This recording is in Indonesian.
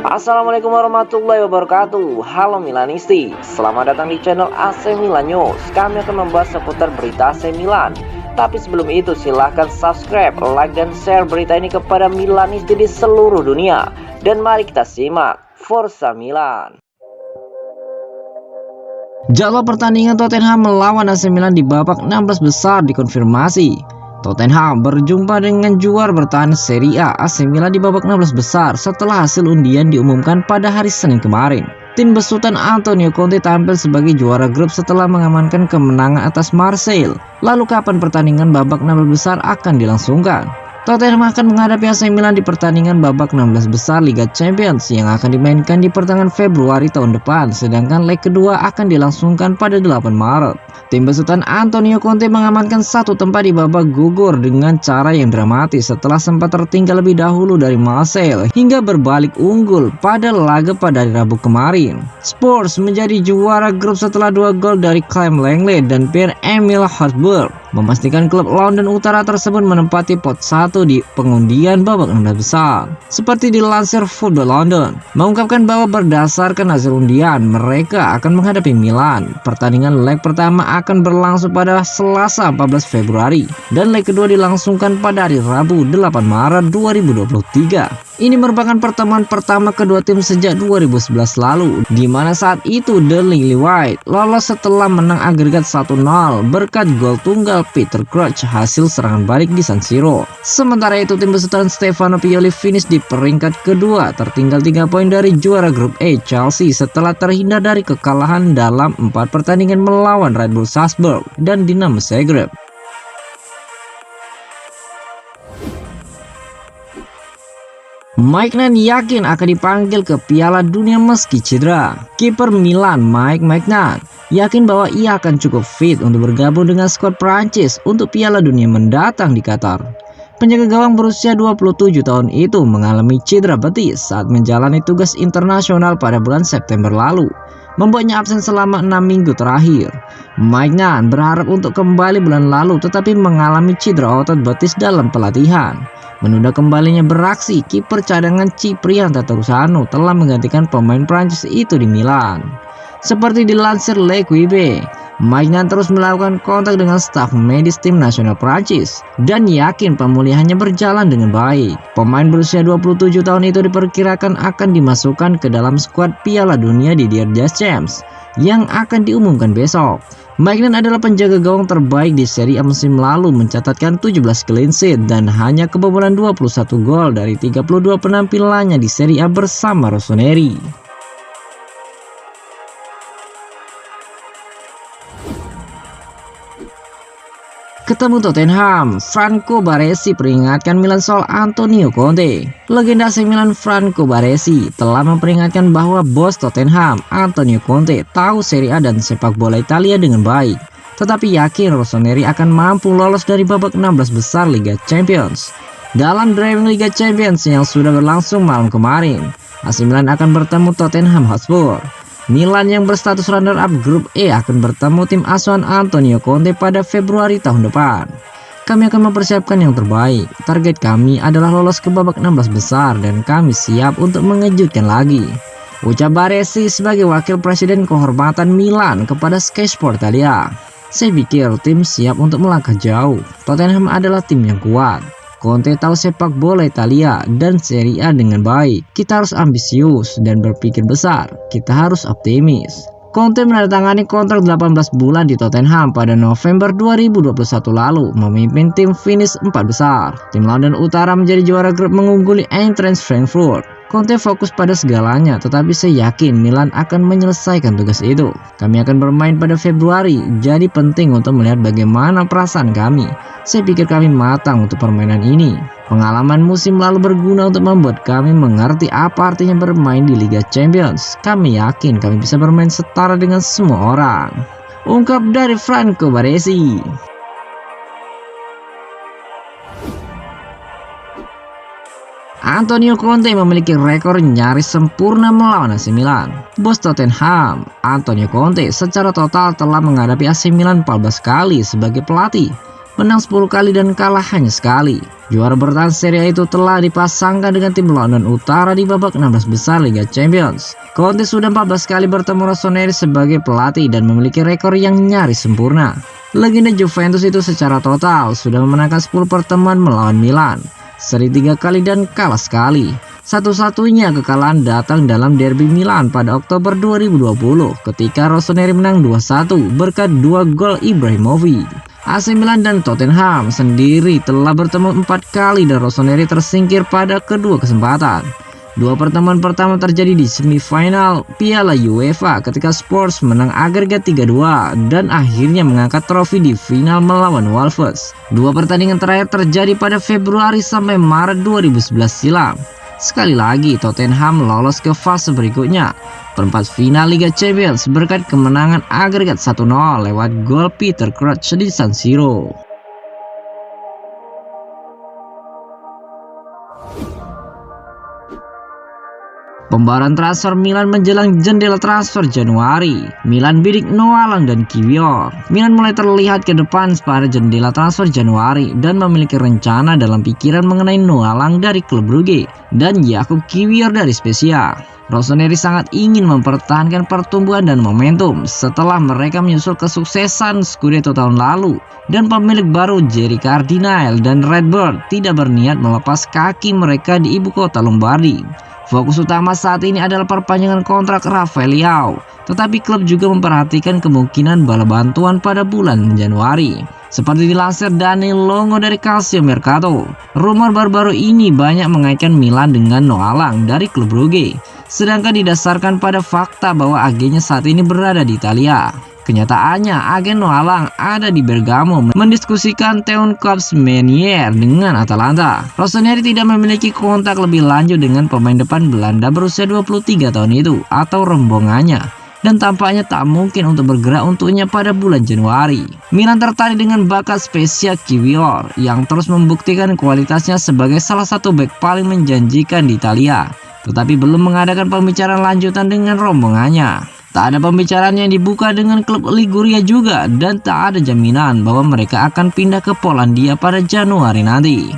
Assalamualaikum warahmatullahi wabarakatuh. Halo Milanisti, selamat datang di channel AC Milan News. Kami akan membahas seputar berita AC Milan. Tapi sebelum itu silahkan subscribe, like, dan share berita ini kepada Milanisti di seluruh dunia. Dan mari kita simak Forza Milan. Jadwal pertandingan Tottenham melawan AC Milan di babak 16 besar dikonfirmasi. Tottenham berjumpa dengan juara bertahan Serie A AC Milan di babak 16 besar setelah hasil undian diumumkan pada hari Senin kemarin. Tim besutan Antonio Conte tampil sebagai juara grup setelah mengamankan kemenangan atas Marseille. Lalu kapan pertandingan babak 16 besar akan dilangsungkan? Tottenham akan menghadapi AC Milan di pertandingan babak 16 besar Liga Champions yang akan dimainkan di pertengahan Februari tahun depan, sedangkan leg kedua akan dilangsungkan pada 8 Maret. Tim besutan Antonio Conte mengamankan satu tempat di babak gugur dengan cara yang dramatis setelah sempat tertinggal lebih dahulu dari Marseille hingga berbalik unggul pada laga pada hari Rabu kemarin. Spurs menjadi juara grup setelah 2 gol dari Clem Lenglet dan Pierre-Emile Hotberg, memastikan klub London Utara tersebut menempati pot 1 di pengundian babak 16 besar. Seperti dilansir Football London, mengungkapkan bahwa berdasarkan hasil undian, mereka akan menghadapi Milan. Pertandingan leg pertama akan berlangsung pada Selasa 14 Februari dan leg kedua dilangsungkan pada hari Rabu 8 Maret 2023. Ini merupakan pertemuan pertama kedua tim sejak 2011 lalu, di mana saat itu The Lily White lolos setelah menang agregat 1-0 berkat gol tunggal Peter Crouch hasil serangan balik di San Siro. Sementara itu tim besutan Stefano Pioli finish di peringkat kedua, tertinggal 3 poin dari juara grup E Chelsea setelah terhindar dari kekalahan dalam 4 pertandingan melawan Red Bull Salzburg dan Dinamo Zagreb. Maignan yakin akan dipanggil ke Piala Dunia meski cedera. Kiper Milan Mike Maignan yakin bahwa ia akan cukup fit untuk bergabung dengan skuad Prancis untuk Piala Dunia mendatang di Qatar. Penjaga gawang berusia 27 tahun itu mengalami cedera betis saat menjalani tugas internasional pada bulan September lalu, membuatnya absen selama 6 minggu terakhir. Maignan berharap untuk kembali bulan lalu tetapi mengalami cedera otot betis dalam pelatihan. Menunda kembalinya beraksi, kiper cadangan Ciprian Tatarusanu telah menggantikan pemain Prancis itu di Milan. Seperti dilansir L'Equipe, Maignan terus melakukan kontak dengan staf medis tim nasional Prancis dan yakin pemulihannya berjalan dengan baik. Pemain berusia 27 tahun itu diperkirakan akan dimasukkan ke dalam skuad Piala Dunia di Didier Deschamps yang akan diumumkan besok. Maignan adalah penjaga gawang terbaik di Serie A musim lalu, mencatatkan 17 clean sheet dan hanya kebobolan 21 gol dari 32 penampilannya di Serie A bersama Rossoneri. Ketemu Tottenham, Franco Baresi peringatkan Milan soal Antonio Conte. Legenda AC Milan Franco Baresi telah memperingatkan bahwa bos Tottenham, Antonio Conte, tahu Serie A dan sepak bola Italia dengan baik, tetapi yakin Rossoneri akan mampu lolos dari babak 16 besar Liga Champions. Dalam drawing Liga Champions yang sudah berlangsung malam kemarin, AC Milan akan bertemu Tottenham Hotspur. Milan yang berstatus runner-up grup E akan bertemu tim asuhan Antonio Conte pada Februari tahun depan. Kami akan mempersiapkan yang terbaik. Target kami adalah lolos ke babak 16 besar dan kami siap untuk mengejutkan lagi, ucap Baresi sebagai wakil presiden kehormatan Milan kepada Sky Sport Italia. Saya pikir tim siap untuk melangkah jauh. Tottenham adalah tim yang kuat. Conte tahu sepak bola Italia dan Serie A dengan baik. Kita harus ambisius dan berpikir besar. Kita harus optimis. Conte menandatangani kontrak 18 bulan di Tottenham pada November 2021 lalu, memimpin tim finish 4 besar. Tim London Utara menjadi juara grup mengungguli Eintracht Frankfurt. Conte fokus pada segalanya, tetapi saya yakin Milan akan menyelesaikan tugas itu. Kami akan bermain pada Februari, jadi penting untuk melihat bagaimana perasaan kami. Saya pikir kami matang untuk permainan ini. Pengalaman musim lalu berguna untuk membuat kami mengerti apa artinya bermain di Liga Champions. Kami yakin kami bisa bermain setara dengan semua orang, ungkap dari Franco Baresi. Antonio Conte memiliki rekor nyaris sempurna melawan AC Milan. Bos Tottenham, Antonio Conte, secara total telah menghadapi AC Milan 14 kali sebagai pelatih. menang 10 kali dan kalah hanya sekali. Juara bertahan Serie A itu telah dipasangkan dengan tim London Utara di babak 16 besar Liga Champions. Conte sudah 14 kali bertemu Rossoneri sebagai pelatih dan memiliki rekor yang nyaris sempurna. Legenda Juventus itu secara total sudah memenangkan 10 pertemuan melawan Milan, seri 3 kali dan kalah sekali. Satu-satunya kekalahan datang dalam derby Milan pada Oktober 2020 ketika Rossoneri menang 2-1 berkat 2 gol Ibrahimovic. AC Milan dan Tottenham sendiri telah bertemu 4 kali dan Rossoneri tersingkir pada kedua kesempatan. 2 pertemuan pertama terjadi di semifinal Piala UEFA ketika Spurs menang agregat 3-2 dan akhirnya mengangkat trofi di final melawan Wolves. 2 pertandingan terakhir terjadi pada Februari sampai Maret 2011 silam. Sekali lagi Tottenham lolos ke fase berikutnya, perempat final Liga Champions berkat kemenangan agregat 1-0 lewat gol Peter Crouch di San Siro. Pembaharan transfer Milan menjelang jendela transfer Januari. Milan bidik Noalang dan Kiwior. Milan mulai terlihat ke depan pada jendela transfer Januari dan memiliki rencana dalam pikiran mengenai Noalang dari klub Brugge dan Jakub Kiwior dari Spezia. Rossoneri sangat ingin mempertahankan pertumbuhan dan momentum setelah mereka menyusul kesuksesan Scudetto tahun lalu dan pemilik baru Jerry Cardinale dan Redbird tidak berniat melepas kaki mereka di ibu kota Lombardi. Fokus utama saat ini adalah perpanjangan kontrak Rafael Leao, tetapi klub juga memperhatikan kemungkinan bala bantuan pada bulan Januari. Seperti dilansir Daniel Longo dari Calcio Mercato, rumor baru-baru ini banyak mengaitkan Milan dengan Noalang dari klub Brugge, sedangkan didasarkan pada fakta bahwa agennya saat ini berada di Italia. Kenyataannya, agen Noalang ada di Bergamo mendiskusikan Teun Kops Menier dengan Atalanta. Rossoneri tidak memiliki kontak lebih lanjut dengan pemain depan Belanda berusia 23 tahun itu atau rombongannya, dan tampaknya tak mungkin untuk bergerak untuknya pada bulan Januari. Milan tertarik dengan bakat Spezia Kiwior yang terus membuktikan kualitasnya sebagai salah satu bek paling menjanjikan di Italia, tetapi belum mengadakan pembicaraan lanjutan dengan rombongannya. Tak ada pembicaraan yang dibuka dengan klub Liguria juga dan tak ada jaminan bahwa mereka akan pindah ke Polandia pada Januari nanti.